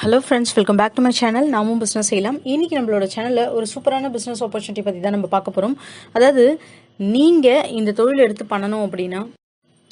Hello friends, welcome back to my channel. namumbusinessseiyalaam. இன்னைக்கு நம்மளோட சேனல்ல ஒரு சூப்பரான business opportunity பத்தி தான் நம்ம பார்க்க போறோம். அதாவது நீங்க இந்த தொழில் எடுத்து பண்ணனும் அப்படினா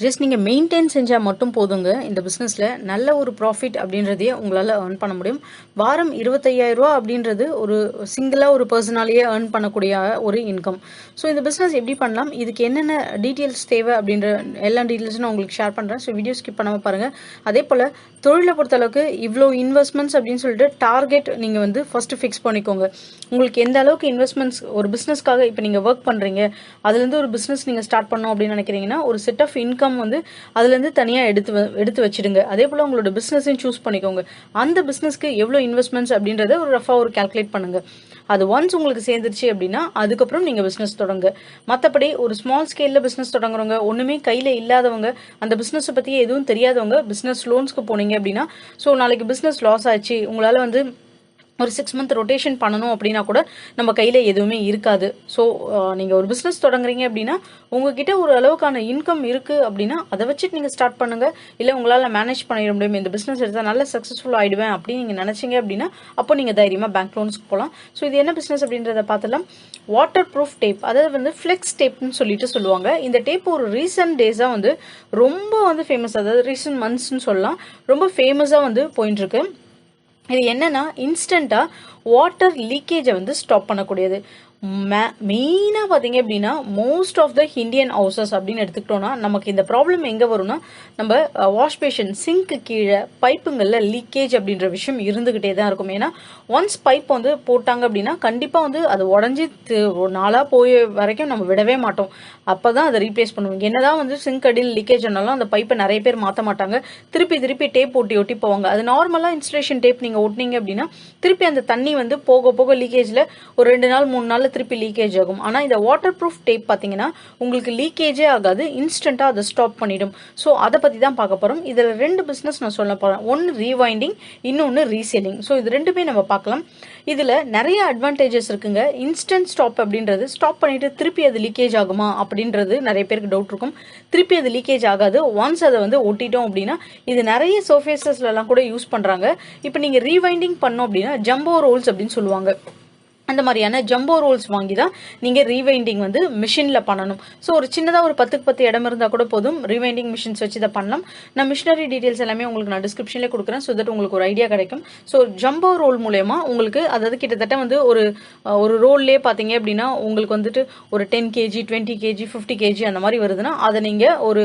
ஜஸ்ட் நீங்க மெயின்டைன் செஞ்சா மட்டும் போதுங்க. இந்த பிசினஸ்ல நல்ல ஒரு ப்ராஃபிட் அப்படின்றதையே உங்களால earn பண்ண முடியும். வாரம் 25000 ரூபாய் அப்படின்றது ஒரு சிங்கிளா ஒரு பர்சனாலியே earn பண்ணக்கூடிய ஒரு இன்கம். ஸோ இந்த பிசினஸ் எப்படி பண்ணலாம், இதுக்கு என்னென்ன டீட்டெயில்ஸ் தேவை அப்படின்ற எல்லா டீட்டெயில்ஸும் நான் உங்களுக்கு ஷேர் பண்றேன். ஸோ வீடியோ ஸ்கிப் பண்ணாம பாருங்க. அதே போல தொழிலை பொறுத்த அளவுக்கு இவ்வளோ இன்வெஸ்ட்மெண்ட்ஸ் அப்படின்னு சொல்லிட்டு டார்கெட் நீங்க வந்து ஃபர்ஸ்ட் ஃபிக்ஸ் பண்ணிக்கோங்க. உங்களுக்கு எந்த அளவுக்கு இன்வெஸ்ட்மெண்ட்ஸ் ஒரு பிசினஸ்க்காக இப்போ நீங்க ஒர்க் பண்றீங்க, அதுல இருந்து ஒரு பிசினஸ் நீங்க ஸ்டார்ட் பண்ணணும் அப்படின்னு நினைக்கிறீங்கன்னா ஒரு செட் ஆஃப் இன்கம் வந்து அதுல இருந்து தனியா எடுத்து வச்சிடுங்க. அதே போல உங்களோட பிசினஸையும் சூஸ் பண்ணிக்கோங்க. அந்த பிசினஸ்க்கு எவ்வளவு இன்வெஸ்ட்மெண்ட்ஸ் அப்படின்றத ஒரு ரஃபா ஒரு கால்குலேட் பண்ணுங்க. அது ஒன்ஸ் உங்களுக்கு சேர்ந்துருச்சு அப்படின்னா அதுக்கப்புறம் நீங்க பிசினஸ் தொடங்க. மற்றபடி ஒரு ஸ்மால் ஸ்கேல்ல பிசினஸ் தொடங்குறவங்க, ஒண்ணுமே கையில இல்லாதவங்க, அந்த பிசினஸ் பத்தி எதுவும் தெரியாதவங்க பிசினஸ் லோன்ஸ்க்கு போனீங்க அப்படின்னா ஸோ நாளைக்கு பிசினஸ் லாஸ் ஆச்சு, உங்களால வந்து ஒரு 6 மந்த் ரொட்டேஷன் பண்ணணும் அப்படின்னா கூட நம்ம கையில் எதுவுமே இருக்காது. ஸோ நீங்கள் ஒரு பிஸ்னஸ் தொடங்குறீங்க அப்படின்னா உங்ககிட்ட ஒரு அளவுக்கான இன்கம் இருக்குது அப்படின்னா அதை வச்சுட்டு நீங்கள் ஸ்டார்ட் பண்ணுங்கள். இல்லை உங்களால் மேனேஜ் பண்ணிட முடியும், இந்த பிஸ்னஸ் எடுத்தால் நல்ல சக்ஸஸ்ஃபுல் ஆகிடுவேன் அப்படின்னு நீங்கள் நினச்சிங்க அப்படின்னா அப்போ நீங்கள் தைரியமாக பேங்க் லோன்ஸ்க்கு போகலாம். ஸோ இது என்ன பிஸ்னஸ் அப்படின்றத பார்த்துலாம். வாட்டர் ப்ரூஃப் டேப், அதாவது வந்து ஃப்ளெக்ஸ் டேப்னு சொல்லிட்டு சொல்லுவாங்க. இந்த டேப் ஒரு ரீசன்ட் டேஸாக வந்து ரொம்ப வந்து ஃபேமஸ், அதாவது ரீசன்ட் மந்த்ஸ்ன்னு சொல்லலாம், ரொம்ப ஃபேமஸாக வந்து போயிட்டு இருக்கு. இது என்னன்னா இன்ஸ்டண்டா வாட்டர் லீக்கேஜை வந்து ஸ்டாப் பண்ணக்கூடியது. மெயினா பாத்தீங்க அப்படின்னா most of the Indian houses அப்படின்னு எடுத்துக்கிட்டோம்னா நமக்கு இந்த ப்ராப்ளம் எங்க வரும்னா நம்ம வாஷ் பேஷன் சிங்க்கு கீழே பைப்புங்கள்ல லீக்கேஜ் அப்படின்ற விஷயம் இருந்துகிட்டே தான் இருக்கும். ஏன்னா ஒன்ஸ் பைப் வந்து போட்டாங்க அப்படின்னா கண்டிப்பா வந்து அது உடஞ்சி நாளா போய் வரைக்கும் நம்ம விடவே மாட்டோம். அப்பதான் அதை ரீப்ளேஸ் பண்ணுவோம். என்னதான் வந்து சிங்க் அடியில் லீக்கேஜ் ஆனாலும் அந்த பைப்பை நிறைய பேர் மாற்ற மாட்டாங்க. திருப்பி டேப் ஒட்டி போவாங்க. அது நார்மலா இன்ஸ்டலேஷன் டேப் நீங்க ஒட்டினீங்க அப்படின்னா திருப்பி அந்த தண்ணி வந்து போக லீக்கேஜ்ல ஒரு 2 நாள் 3 நாள் திருப்பி லீக்கேஜ் ஆகும். ஆனா இந்த வாட்டர் ப்ரூஃப் டேப் பாத்தீங்கன்னா உங்களுக்கு லீக்கேஜே ஆகாது, இன்ஸ்டன்டா அதை ஸ்டாப் பண்ணிடும். ஸோ அதை பத்தி தான் பார்க்க போறோம். இதுல 2 பிசினஸ் நான் சொல்ல போறேன். ஒன்னு ரீவைண்டிங், இன்னொன்னு ரீசேலிங். ஸோ இது ரெண்டுமே நம்ம பார்க்கலாம். இதுல நிறைய அட்வான்டேஜஸ் இருக்குங்க. இன்ஸ்டன்ட் ஸ்டாப் அப்படின்றது ஸ்டாப் பண்ணிட்டு திருப்பி அது லீக்கேஜ் ஆகுமா அப்படின்றது நிறைய பேருக்கு டவுட் இருக்கும். திருப்பி அது லீக்கேஜ் ஆகாது. ஒன்ஸ் அதை வந்து ஒட்டிட்டோம் அப்படின்னா இது நிறைய சர்ஃபேசஸ்ல எல்லாம் கூட யூஸ் பண்றாங்க. இப்போ நீங்க ரீவைண்டிங் பண்ணோம் அப்படின்னா ஜம்போ ரோல்ஸ் அப்படின்னு சொல்லுவாங்க. அந்த மாதிரியான ஜம்போ ரோல்ஸ் வாங்கி தான் நீங்க ரீவைண்டிங் வந்து மிஷின்ல பண்ணணும். ஸோ ஒரு சின்னதா ஒரு 10க்கு 10 இடம் இருந்தா கூட போதும், ரீவைண்டிங் மிஷின்ஸ் வச்சு இதை பண்ணலாம். நான் மிஷினரி டீடைல்ஸ் எல்லாமே உங்களுக்கு நான் டிஸ்கிரிப்ஷன்ல கொடுக்குறேன். ஸோ தட் உங்களுக்கு ஒரு ஐடியா கிடைக்கும். ஸோ ஜம்போ ரோல் மூலயமா உங்களுக்கு அதாவது கிட்டத்தட்ட வந்து ஒரு ரோல்லே பாத்தீங்க அப்படின்னா உங்களுக்கு வந்துட்டு ஒரு 10 kg 20 kg 50 kg அந்த மாதிரி வருதுன்னா அதை நீங்க ஒரு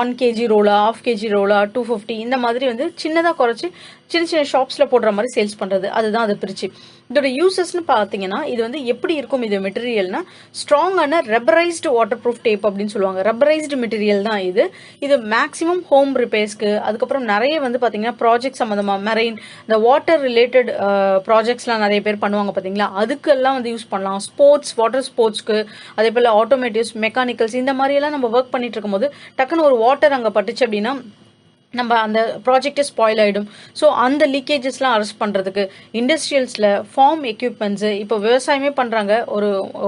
1 kg ரோலா, 1/2 kg ரோலா, 250 இந்த மாதிரி வந்து சின்னதா குறைச்சி சின்ன ஷாப்ஸ்ல போடுற மாதிரி சேல்ஸ் பண்றது. அதுதான் அதை பிரிச்சு. இதோட யூசஸ்ன்னு பாத்தீங்கன்னா இது வந்து எப்படி இருக்கும், இது மெட்டீரியல்னா ஸ்ட்ராங்கான ரப்பரைஸ்டு வாட்டர் ப்ரூஃப் டேப் அப்படின்னு சொல்லுவாங்க. ரப்பரைஸ்டு மெட்டீரியல் தான் இது. இது மேக்ஸிமம் ஹோம் ரிப்பேர்ஸ்க்கு, அதுக்கப்புறம் நிறைய வந்து பாத்தீங்கன்னா ப்ராஜெக்ட் சம்பந்தமா மெரைன் இந்த வாட்டர் ரிலேட்டட் ப்ராஜெக்ட்ஸ்லாம் நிறைய பேர் பண்ணுவாங்க பாத்தீங்களா, அதுக்கெல்லாம் வந்து யூஸ் பண்ணலாம். ஸ்போர்ட்ஸ், வாட்டர் ஸ்போர்ட்ஸ்க்கு, அதே போல ஆட்டோமேட்டிவ்ஸ், மெக்கானிக்கல்ஸ் இந்த மாதிரி எல்லாம் நம்ம ஒர்க் பண்ணிட்டு இருக்கும் போது டக்குன்னு ஒரு வாட்டர் அங்க பட்டுச்சு அப்படின்னா நம்ம அந்த ப்ராஜெக்டே ஸ்பாயில் ஆயிடும். ஸோ அந்த லீக்கேஜஸ்லாம் அரெஸ்ட் பண்றதுக்கு இண்டஸ்ட்ரியல்ஸ்ல ஃபார்ம் எக்யூப்மெண்ட்ஸ், இப்போ விவசாயமே பண்றாங்க.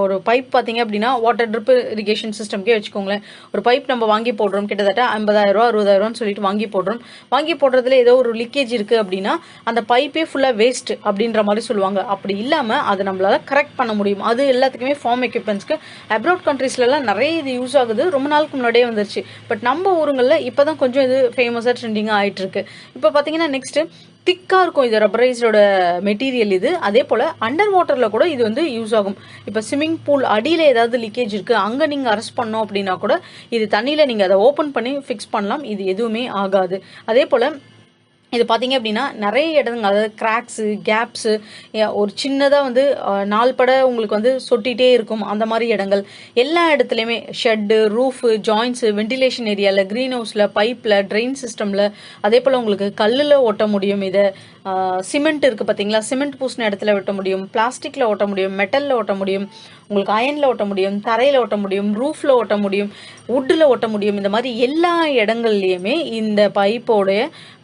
ஒரு பைப் பாத்தீங்க அப்படின்னா வாட்டர் ட்ரிப் இரிகேஷன் சிஸ்டம்கே வச்சுக்கோங்களேன். ஒரு பைப் நம்ம வாங்கி போடுறோம், கிட்டத்தட்ட 50000 ரூபா 60000 சொல்லிட்டு வாங்கி போடுறோம். வாங்கி போடுறதுல ஏதோ ஒரு லீக்கேஜ் இருக்கு அப்படின்னா அந்த பைப்பே ஃபுல்லா வேஸ்ட் அப்படின்ற மாதிரி சொல்லுவாங்க. அப்படி இல்லாம அதை நம்மளால கரெக்ட் பண்ண முடியும். அது எல்லாத்துக்குமே ஃபார்ம் எக்யூப்மெண்ட்ஸ்க்கு அப்ராட் கண்ட்ரீஸ்ல எல்லாம் நிறைய இது யூஸ் ஆகுது. ரொம்ப நாளுக்கு முன்னாடியே வந்துருச்சு. பட் நம்ம ஊருங்கள்ல இப்பதான் கொஞ்சம் இது ஃபேமஸா ட்ரெண்டிங்கா ஆயிட்டு இருக்கு. இப்போ பாத்தீங்கன்னா நெக்ஸ்ட் திக்கா இருக்கும் இது ரப்பரைஸோட மெட்டீரியல் இது. அதே போல அண்டர் வாட்டர்ல கூட இது வந்து யூஸ் ஆகும். இப்ப ஸ்விம்மிங் பூல் அடியில ஏதாவது லீக்கேஜ் இருக்கு, அங்க நீங்க அரெஸ்ட் பண்ணோம் அப்படின்னா கூட இது தண்ணியில நீங்க அதை ஓபன் பண்ணி ஃபிக்ஸ் பண்ணலாம். இது எதுவுமே ஆகாது. அதே போல இது பாத்தீங்க அப்படின்னா நிறைய இடங்கள், அதாவது கிராக்ஸ், கேப்ஸ், ஒரு சின்னதா வந்து நாள்பட உங்களுக்கு வந்து சொட்டிட்டே இருக்கும். அந்த மாதிரி இடங்கள் எல்லா இடத்துலயுமே ஷெட்டு, ரூஃப், ஜாயின்ஸ், வென்டிலேஷன் ஏரியால, கிரீன் ஹவுஸ்ல, பைப்ல, ட்ரெயின் சிஸ்டம்ல, அதே போல உங்களுக்கு கல்லுல ஓட்ட முடியும். இதை சிமெண்ட் இருக்கு பாத்தீங்களா, சிமெண்ட் பூசின இடத்துல ஓட்ட முடியும், பிளாஸ்டிக்ல ஓட்ட முடியும், மெட்டல்ல ஓட்ட முடியும், உங்களுக்கு அயனில் ஒட்ட முடியும், தரையில் ஒட்ட முடியும், ரூஃபில் ஒட்ட முடியும், வுட்டில் ஒட்ட முடியும். இந்த மாதிரி எல்லா இடங்கள்லையுமே இந்த பைப்போடைய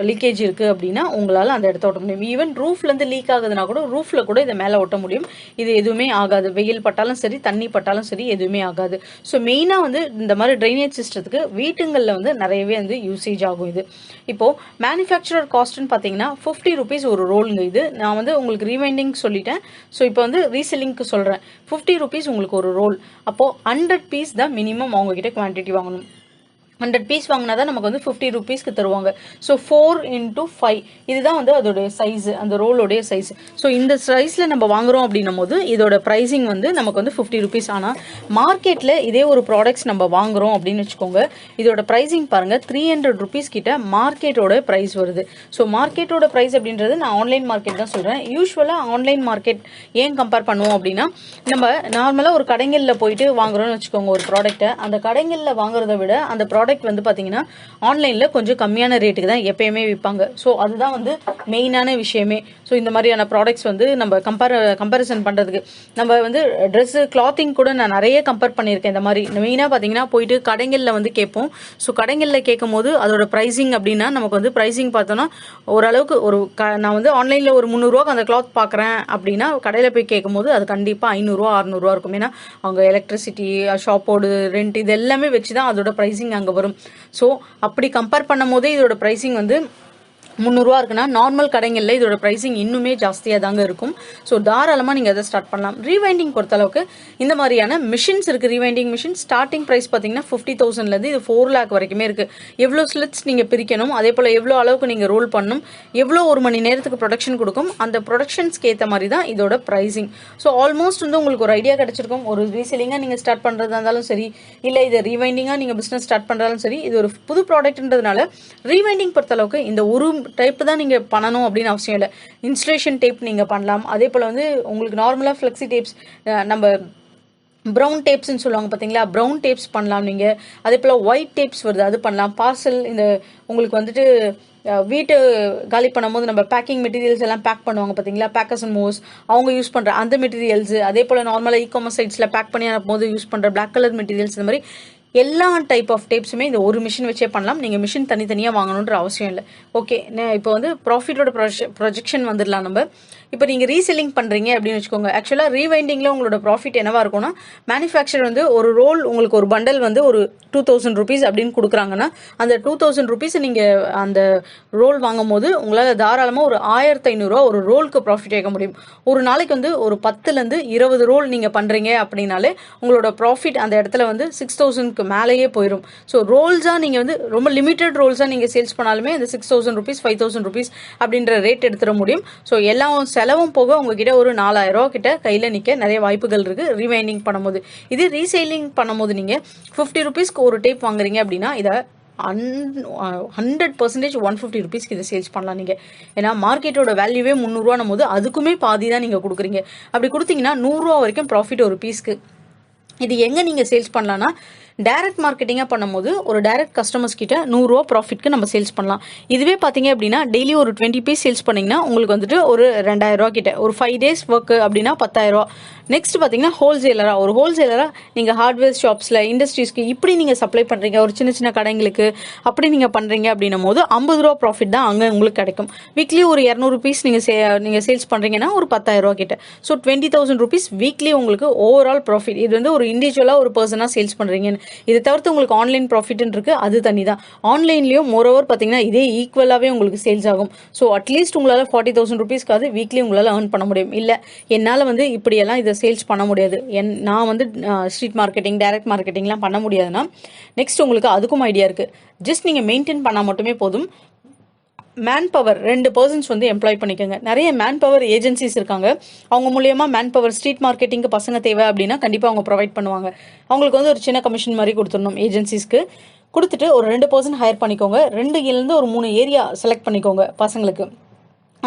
லீக்கேஜ் இருக்குது அப்படின்னா உங்களால் அந்த இடத்த ஒட்ட முடியும். ஈவன் ரூஃப்லேருந்து லீக் ஆகுதுன்னா கூட ரூஃபில் கூட இதை மேலே ஒட்ட முடியும். இது எதுவுமே ஆகாது, வெயில் பட்டாலும் சரி தண்ணி பட்டாலும் சரி எதுவுமே ஆகாது. ஸோ மெயினாக வந்து இந்த மாதிரி ட்ரைனேஜ் சிஸ்டத்துக்கு வீட்டுங்களில் வந்து நிறையவே வந்து யூசேஜ் ஆகும். இது இப்போது மேனுஃபேக்சரர் காஸ்ட்னு பார்த்தீங்கன்னா 50 rupees ஒரு ரோலுங்க. இது நான் வந்து உங்களுக்கு ரீவைண்டிங் சொல்லிட்டேன். ஸோ இப்போ வந்து ரீசெல்லிங்க்கு சொல்கிறேன். 50 rupees உங்களுக்கு ஒரு ரோல். அப்போது 100 பீஸ் தான் மினிமம் அவங்ககிட்ட குவான்டிட்டி வாங்கணும். 100 பீஸ் வாங்கினா தான் நமக்கு வந்து 50 rupeesக்கு தருவாங்க. ஸோ 4 into 5 இதுதான் வந்து அதோடைய சைஸு, அந்த ரோலோடைய சைஸ். ஸோ இந்த சைஸில் நம்ம வாங்குறோம் அப்படின்னும் போது இதோட ப்ரைஸிங் வந்து நமக்கு வந்து 50 rupees. ஆனால் மார்க்கெட்டில் இதே ஒரு ப்ராடக்ட்ஸ் நம்ம வாங்குறோம் அப்படின்னு வச்சுக்கோங்க, இதோட ப்ரைஸிங் பாருங்கள் 300 rupees கிட்ட மார்க்கெட்டோட ப்ரைஸ் வருது. ஸோ மார்க்கெட்டோட ப்ரைஸ் அப்படின்றது நான் ஆன்லைன் மார்க்கெட் தான் சொல்கிறேன். யூஸ்வலாக ஆன்லைன் மார்க்கெட் ஏன் கம்பேர் பண்ணுவோம் அப்படின்னா, நம்ம நார்மலாக ஒரு கடைகளில் போயிட்டு வாங்குறோம்னு வச்சுக்கோங்க ஒரு ப்ராடக்ட்டை, அந்த கடைகளில் வாங்குறத விட அந்த ப்ராடக்ட் வந்து பார்த்தீங்கன்னா ஆன்லைனில் கொஞ்சம் கம்மியான ரேட்டுக்கு தான் எப்பயுமே விற்பாங்க. ஸோ அதுதான் வந்து மெயினான விஷயமே. ஸோ இந்த மாதிரியான ப்ராடக்ட்ஸ் வந்து நம்ம கம்பேரிசன் பண்ணுறதுக்கு நம்ம வந்து ட்ரெஸ்ஸு கிளாத்திங் கூட நான் நிறைய கம்பேர் பண்ணியிருக்கேன். இந்த மாதிரி மெயினாக பார்த்தீங்கன்னா போயிட்டு கடைகளில் வந்து கேட்போம். ஸோ கடைகளில் கேட்கும் போது அதோட ப்ரைஸிங் அப்படின்னா நமக்கு வந்து ப்ரைஸிங் பார்த்தோன்னா ஓரளவுக்கு நான் வந்து ஆன்லைனில் ஒரு 300 அந்த கிளாத் பார்க்குறேன் அப்படின்னா கடையில் போய் கேட்கும் போது அது கண்டிப்பாக 500 600 இருக்கும். ஏன்னா அவங்க எலக்ட்ரிசிட்டி, ஷாப்போடு ரெண்ட் இது எல்லாமே வச்சு தான் அதோட ப்ரைஸிங் அங்கே வரும். ஸோ அப்படி கம்பேர் பண்ணும் போதே இதோட ப்ரைஸிங் வந்து 300 இருக்குன்னா நார்மல் கடைகளில் இதோட ப்ரைஸிங் இன்னுமே ஜாஸ்தியாக தாங்க இருக்கும். ஸோ தாராளமாக நீங்கள் அதை ஸ்டார்ட் பண்ணலாம். ரீவைண்டிங் பொறுத்தளவுக்கு இந்த மாதிரியான மிஷின்ஸ் இருக்குது. ரீவைண்டிங் மிஷின் ஸ்டார்டிங் ப்ரைஸ் பார்த்தீங்கன்னா 50,000லேருந்து இது 4 lakh வரைக்குமே இருக்குது. எவ்வளோ ஸ்லிட்ஸ் நீங்கள் பிரிக்கணும், அதே போல் எவ்வளோ அளவுக்கு நீங்கள் ரோல் பண்ணணும், எவ்வளோ ஒரு மணி நேரத்துக்கு ப்ரொடக்ஷன் கொடுக்கும், அந்த ப்ரொடக்ஷன்ஸ்க்கு ஏற்ற மாதிரி தான் இதோட ப்ரைஸிங். ஸோ ஆல்மோஸ்ட் வந்து உங்களுக்கு ஒரு ஐடியா கிடச்சிருக்கும். ஒரு ரீசெல்லிங்காக நீங்கள் ஸ்டார்ட் பண்ணுறதா இருந்தாலும் சரி, இல்லை இதை ரீவைண்டிங்காக நீங்கள் பிஸ்னஸ் ஸ்டார்ட் பண்ணுறாலும் சரி, இது ஒரு புது ப்ராடக்ட்ன்றதுனால ரீவைண்டிங் பொறுத்தளவுக்கு இந்த ஒரு டைப் தான் நீங்கள் பண்ணணும் அப்படின்னு அவசியம் இல்லை. இன்ஸ்டலேஷன் டேப் நீங்கள் பண்ணலாம். அதே போல் வந்து உங்களுக்கு நார்மலாக ஃப்ளெக்ஸி டேப்ஸ், நம்ம ப்ரௌன் டேப்ஸ்ன்னு சொல்லுவாங்க பார்த்தீங்களா, ப்ரௌன் டேப்ஸ் பண்ணலாம் நீங்கள். அதே போல் ஒயிட் டேப்ஸ் வருது, அது பண்ணலாம். பார்சல் இந்த உங்களுக்கு வந்துட்டு வீட்டு காலி பண்ணும்போது நம்ம பேக்கிங் மெட்டீரியல்ஸ் எல்லாம் பேக் பண்ணுவாங்க பார்த்தீங்களா, பேக்கர்ஸ் அண்ட் மூவ்ஸ் அவங்க யூஸ் பண்ணுற அந்த மெட்டீரியல்ஸ், அதே போல் நார்மலாக இ-காமர்ஸ் சைட்ஸில் பேக் பண்ணி அனுப்பும்போது யூஸ் பண்ணுற பிளாக் கலர் மெட்டீரியல்ஸ், இந்த மாதிரி எல்லா டைப் ஆஃப் டேப்ஸுமே இந்த ஒரு மிஷின் வச்சே பண்ணலாம். நீங்கள் மிஷின் தனித்தனியாக வாங்கணுன்ற அவசியம் இல்லை. ஓகே, இப்போ வந்து ப்ராஃபிட்டோட ப்ரொஜெக்ஷன் வந்துடலாம். நம்ம இப்போ நீங்கள் ரீசெல்லிங் பண்ணுறீங்க அப்படின்னு வச்சுக்கோங்க. ஆக்சுவலாக ரீவைண்டிங்கில் உங்களோட ப்ராஃபிட் என்னவாக இருக்கும்னா, மேனுஃபேக்சர் வந்து ஒரு ரோல் உங்களுக்கு ஒரு பண்டல் வந்து ஒரு 2000 rupees அப்படின்னு கொடுக்குறாங்கன்னா, அந்த 2000 rupees நீங்கள் அந்த ரோல் வாங்கும் போது உங்களால் தாராளமாக ஒரு 1500 ஒரு ரோலுக்கு ப்ராஃபிட் வைக்க முடியும். ஒரு நாளைக்கு வந்து ஒரு 10லேருந்து 20 ரோல் நீங்கள் பண்ணுறீங்க அப்படின்னாலே உங்களோட ப்ராஃபிட் அந்த இடத்துல வந்து 6000க்கு மேலேயே போயிடும். ஸோ ரோல்ஸாக நீங்கள் வந்து ரொம்ப லிமிட்டட் ரோல்ஸாக நீங்கள் சேல்ஸ் பண்ணாலுமே இந்த 6000 rupees 5000 rupees அப்படின்ற ரேட் எடுத்துட முடியும். ஸோ எல்லாம் செலவும் போக உங்ககிட்ட ஒரு 4000 கிட்ட கையில் நிற்க நிறைய வாய்ப்புகள் இருக்குது ரீவைண்டிங் பண்ணும்போது. இது ரீசெல்லிங் பண்ணும்போது நீங்கள் 50 rupeesக்கு ஒரு டேப் வாங்குறீங்க அப்படின்னா இதை 100% 150 rupeesக்கு இதை சேல்ஸ் பண்ணலாம் நீங்கள். ஏன்னா மார்க்கெட்டோட வேல்யூவே 300 போது அதுக்குமே பாதி தான் நீங்கள் கொடுக்குறீங்க. அப்படி கொடுத்தீங்கன்னா 100 வரைக்கும் ப்ராஃபிட் ஒரு பீஸ்க்கு. இது எங்கே நீங்கள் சேல்ஸ் பண்ணலான்னா, டைரக்ட் மார்க்கெட்டிங்காக பண்ணும்போது ஒரு டைரக்ட் கஸ்டமர்ஸ் கிட்ட 100 ப்ராஃபிட்க்கு நம்ம சேல்ஸ் பண்ணலாம். இதுவே பார்த்தீங்க அப்படின்னா டெய்லி ஒரு 20 பீஸ் சேல்ஸ் பண்ணிங்கன்னா உங்களுக்கு வந்துட்டு ஒரு 2000 கிட்ட, ஒரு 5 days ஒர்க்கு அப்படின்னா 10,000. நெக்ஸ்ட் பார்த்தீங்கன்னா ஹோல்சேலராக நீங்கள் ஹார்ட்வேர் ஷாப்ஸில், இண்டஸ்ட்ரீஸ்க்கு இப்படி நீங்கள் சப்ளை பண்ணுறீங்க, ஒரு சின்ன சின்ன கடைங்களுக்கு அப்படி நீங்கள் பண்ணுறீங்க அப்படின்னும் போது 50 ப்ராஃபிட் தான் அங்கே உங்களுக்கு கிடைக்கும். வீக்லி ஒரு 200 பீஸ் நீங்கள் சேல்ஸ் பண்ணுறீங்கன்னா ஒரு 10,000 கிட்ட. ஸோ 20,000 rupees வீக்லி உங்களுக்கு ஓவரால் ப்ராஃபிட். இது வந்து ஒரு இண்டிவிஜுவலாக ஒரு பர்சனாக சேல்ஸ் பண்ணுறீங்கன்னு. இதை தவிர்த்து உங்களுக்கு ஆன்லைன் ப்ராஃபிட்னு இருக்குது, அது தனி தான். ஆன்லைன்லேயும் மோரோவர் பார்த்தீங்கன்னா இதே ஈக்குவலாகவே உங்களுக்கு சேல்ஸ் ஆகும். ஸோ அட்லீஸ்ட் உங்களால் 40,000 rupeesக்காவது வீக்லி உங்களால் ஏர்ன் பண்ண முடியும். இல்லை என்னால் வந்து இப்படியெல்லாம் இதை சேல்ஸ் பண்ண முடியாது, நான் வந்து ஸ்ட்ரீட் மார்க்கெட்டிங் டைரக்ட் மார்க்கெட்டிங்லாம் பண்ண முடியாதுன்னா நெக்ஸ்ட் உங்களுக்கு அதுக்கும் ஐடியா இருக்குது. ஜஸ்ட் நீங்கள் மெயின்டைன் பண்ணால் மட்டுமே போதும். மேன் பவர் 2 persons வந்து எம்ப்ளாய் பண்ணிக்கோங்க. நிறைய மேன் பவர் ஏஜென்சிஸ் இருக்காங்க. அவங்க மூலியமாக மேன் பவர் ஸ்ட்ரீட் மார்க்கெட்டிங்க்கு பசங்க தேவை அப்படின்னா கண்டிப்பாக அவங்க ப்ரொவைட் பண்ணுவாங்க. அவங்களுக்கு வந்து ஒரு சின்ன கமிஷன் மாதிரி கொடுத்துடணும். ஏஜென்சிஸ்க்கு கொடுத்துட்டு ஒரு 2 person ஹையர் பண்ணிக்கோங்க. 2 ஒரு 3 ஏரியா செலக்ட் பண்ணிக்கோங்க பசங்களுக்கு.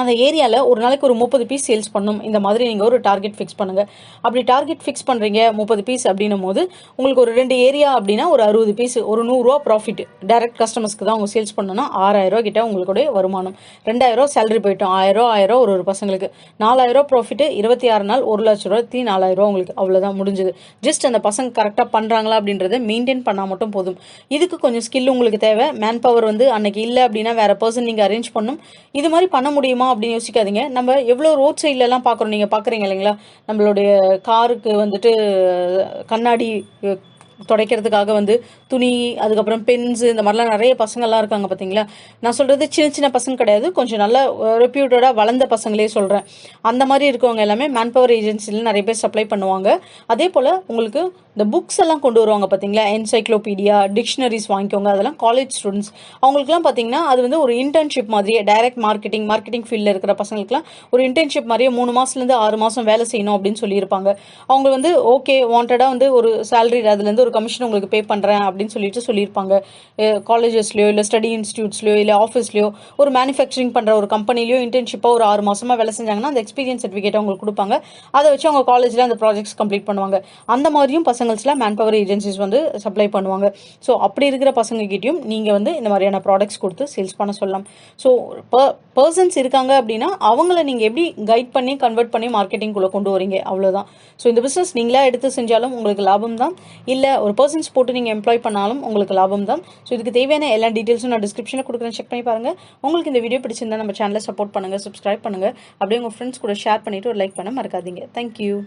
அந்த ஏரியாவில் ஒரு நாளைக்கு ஒரு 30 பீஸ் சேல்ஸ் பண்ணணும். இந்த மாதிரி நீங்கள் ஒரு டார்கெட் ஃபிக்ஸ் பண்ணுங்கள். அப்படி டார்கெட் ஃபிக்ஸ் பண்ணுறீங்க 30 பீஸ் அப்படின்னும் போது உங்களுக்கு ஒரு 2 ஏரியா அப்படின்னா ஒரு 60 பீஸ், ஒரு 100 ரூபா ப்ராஃபிட். டைரக்ட் கஸ்டமர்ஸ்க்கு தான் அவங்க சேல்ஸ் பண்ணணும்னா 6000 ரூபா கிட்ட உங்களுடைய வருமானம். 2000 சேலரி போயிட்டோம், 1000 ஒரு பசங்களுக்கு 4000 ப்ராஃபிட். 26 நாள் 1,40,000 உங்களுக்கு அவ்வளோதான் முடிஞ்சது. ஜஸ்ட் அந்த பசங்க கரெக்டாக பண்ணுறாங்களா அப்படின்றத மெயின்டைன் பண்ணால் மட்டும் போதும். இதுக்கு கொஞ்சம் ஸ்கில் உங்களுக்கு தேவை. மேன் பவர் அன்னைக்கு இல்லை அப்படின்னா வேற பர்சன் நீங்கள் அரேஞ்ச் பண்ணணும். இது மாதிரி பண்ண முடியுமா அப்படின்னு யோசிக்காதீங்க. நம்ம எவ்வளோ ரோட் சைட்லலாம் பார்க்குறோம், நீங்கள் பார்க்குறீங்க இல்லைங்களா, நம்மளுடைய காருக்கு கண்ணாடி துடைக்கிறதுக்காக துணி, அதுக்கப்புறம் பென்ஸு, இந்த மாதிரிலாம் நிறைய பசங்கள்லாம் இருக்காங்க பார்த்தீங்களா. நான் சொல்கிறது சின்ன சின்ன பசங்க கிடையாது, கொஞ்சம் நல்ல ரெப்யூட்டடாக வளர்ந்த பசங்களே சொல்கிறேன். அந்த மாதிரி இருக்கவங்க எல்லாமே மேன் பவர் ஏஜென்சியில் நிறைய பேர் சப்ளை பண்ணுவாங்க. அதே போல் உங்களுக்கு இந்த புக்ஸ் எல்லாம் கொண்டு வருவாங்க பார்த்தீங்களா, என்சைக்ளோபீடியா, டிக்ஷனரிஸ் வாங்கிக்கோங்க. அதெல்லாம் காலேஜ் ஸ்டூடெண்ட்ஸ் அவங்களுக்குலாம் பார்த்தீங்கன்னா அது ஒரு இன்டர்ன்ஷிப் மாதிரியே, டைரக்ட் மார்க்கெட்டிங் ஃபீல்டில் இருக்கிற பசங்களுக்குலாம் ஒரு இன்டர்ன்ஷிப் மாதிரியே 3 மாதத்துலேருந்து 6 மாதம் வேலை செய்யணும் அப்படின்னு சொல்லியிருப்பாங்க. அவங்க ஓகே வாண்டடாக ஒரு சேலரி, அதுலேருந்து ஒரு கமிஷன் உங்களுக்கு பே பண்ணுறேன் அப்படின்னு சொல்லியிருப்பாங்க. காலேஜஸ்லையோ இல்லை ஸ்டடி இன்ஸ்டியூட்ஸ்லையோ இல்லை ஆஃபீஸ்லையோ ஒரு மேனுஃபேக்சரிங் பண்ணுற ஒரு கம்பெனிலையோ இன்டர்ன்ஷிப்பாக ஒரு 6 மாதமாக வேலை செஞ்சாங்கன்னா அந்த எக்ஸ்பீரியன்ஸ் சர்டிஃபிகேட் அவங்களுக்கு கொடுப்பாங்க. அதை வச்சு அவங்க காலேஜில் அந்த ப்ராஜெக்ட்ஸ் கம்ப்ளீட் பண்ணுவாங்க. அந்த மாதிரியும் பசங்கள்ஸ்லாம் மேன் பவர் ஏஜென்சிஸ் சப்ளை பண்ணுவாங்க. ஸோ அப்படி இருக்கிற பசங்க கிட்டையும் நீங்கள் இந்த மாதிரியான ப்ராடக்ட்ஸ் கொடுத்து சேல்ஸ் பண்ண சொல்லலாம். ஸோ பர்சன்ஸ் இருக்காங்க அப்படின்னா அவங்கள நீங்கள் எப்படி கைட் பண்ணி கன்வெர்ட் பண்ணி மார்க்கெட்டிங்குள்ளே கொண்டு வரீங்க, அவ்வளோதான். ஸோ இந்த பிஸ்னஸ் நீங்களா எடுத்து செஞ்சாலும் உங்களுக்கு லாபம் தான், இல்லை ஒரு பர்சன்ஸ் போட்டு நீங்கள் எம்ப்ளாய் பண்ணாலும் உங்களுக்கு லாபம் தான். ஸோ இதுக்கு தேவையான எல்லா டீட்டெயில்ஸும் நான் டிஸ்கிரிப்ஷனில் கொடுக்குறேன், செக் பண்ணி பாருங்கள். உங்களுக்கு இந்த வீடியோ பிடிச்சிருந்தா நம்ம சேனலை சப்போர்ட் பண்ணுங்கள், சப்ஸ்கிரைப் பண்ணுங்கள். அப்படியே உங்கள் ஃப்ரெண்ட்ஸ் கூட ஷேர் பண்ணிவிட்டு ஒரு லைக் பண்ண மறக்காதீங்க. தேங்க்யூ.